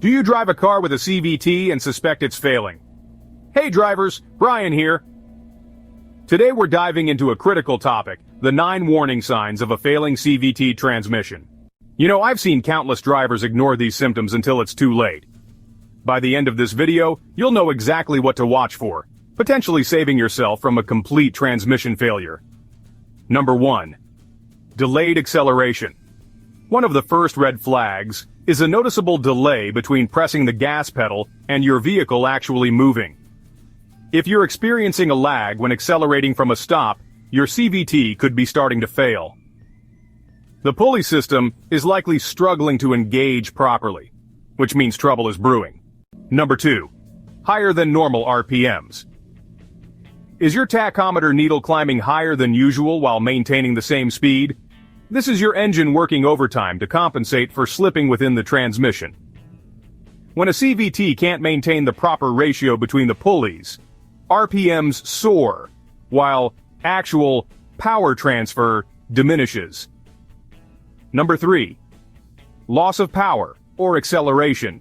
Do you drive a car with a CVT and suspect it's failing? Hey drivers, Brian here. Today we're diving into a critical topic, the 9 warning signs of a failing CVT transmission. You know, I've seen countless drivers ignore these symptoms until it's too late. By the end of this video, you'll know exactly what to watch for, potentially saving yourself from a complete transmission failure. Number 1. Delayed acceleration. One of the first red flags is a noticeable delay between pressing the gas pedal and your vehicle actually moving. If you're experiencing a lag when accelerating from a stop, your CVT could be starting to fail. The pulley system is likely struggling to engage properly, which means trouble is brewing. Number 2. Higher than normal RPMs. Is your tachometer needle climbing higher than usual while maintaining the same speed? This is your engine working overtime to compensate for slipping within the transmission. When a CVT can't maintain the proper ratio between the pulleys, RPMs soar, while actual power transfer diminishes. Number 3. Loss of power or acceleration.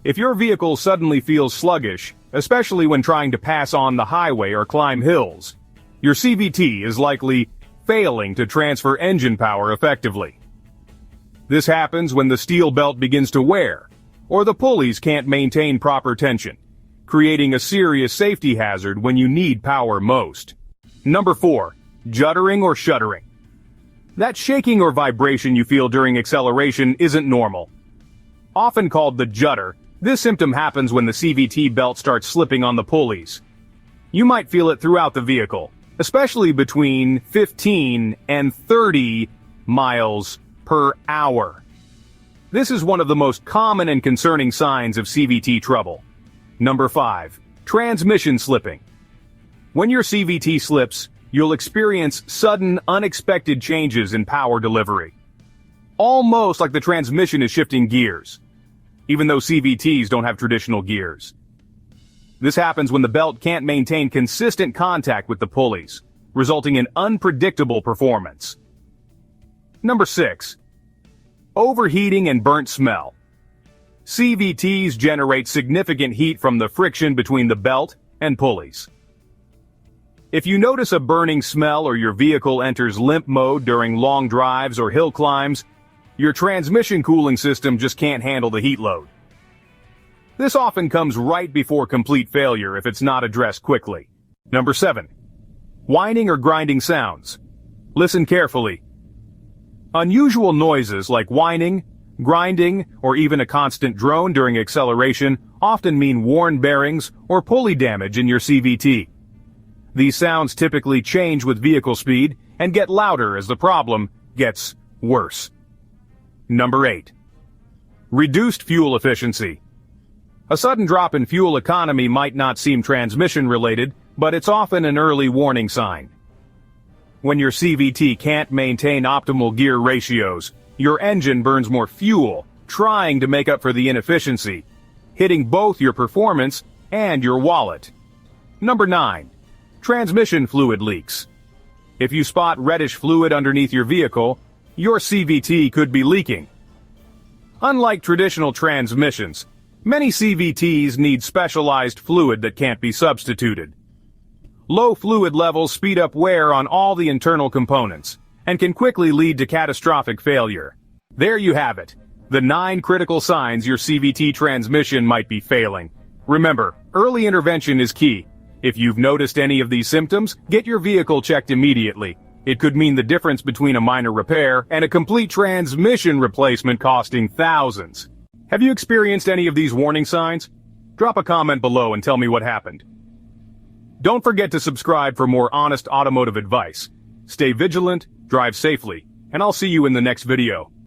If your vehicle suddenly feels sluggish, especially when trying to pass on the highway or climb hills, your CVT is likely failing to transfer engine power effectively. This happens when the steel belt begins to wear, or the pulleys can't maintain proper tension, creating a serious safety hazard when you need power most. Number 4. Juddering or shuddering. That shaking or vibration you feel during acceleration isn't normal. Often called the judder, this symptom happens when the CVT belt starts slipping on the pulleys. You might feel it throughout the vehicle, especially between 15 and 30 miles per hour. This is one of the most common and concerning signs of CVT trouble. Number 5. Transmission slipping. When your CVT slips, you'll experience sudden, unexpected changes in power delivery. Almost like the transmission is shifting gears, even though CVTs don't have traditional gears. This happens when the belt can't maintain consistent contact with the pulleys, resulting in unpredictable performance. Number 6. Overheating and burnt smell. CVTs generate significant heat from the friction between the belt and pulleys. If you notice a burning smell or your vehicle enters limp mode during long drives or hill climbs, your transmission cooling system just can't handle the heat load. This often comes right before complete failure if it's not addressed quickly. Number 7. Whining or grinding sounds. Listen carefully. Unusual noises like whining, grinding, or even a constant drone during acceleration often mean worn bearings or pulley damage in your CVT. These sounds typically change with vehicle speed and get louder as the problem gets worse. Number 8. Reduced fuel efficiency. A sudden drop in fuel economy might not seem transmission-related, but it's often an early warning sign. When your CVT can't maintain optimal gear ratios, your engine burns more fuel, trying to make up for the inefficiency, hitting both your performance and your wallet. Number 9. Transmission fluid leaks. If you spot reddish fluid underneath your vehicle, your CVT could be leaking. Unlike traditional transmissions, many CVTs need specialized fluid that can't be substituted. Low fluid levels speed up wear on all the internal components, and can quickly lead to catastrophic failure. There you have it, the 9 critical signs your CVT transmission might be failing. Remember, early intervention is key. If you've noticed any of these symptoms, get your vehicle checked immediately. It could mean the difference between a minor repair and a complete transmission replacement costing thousands. Have you experienced any of these warning signs? Drop a comment below and tell me what happened. Don't forget to subscribe for more honest automotive advice. Stay vigilant, drive safely, and I'll see you in the next video.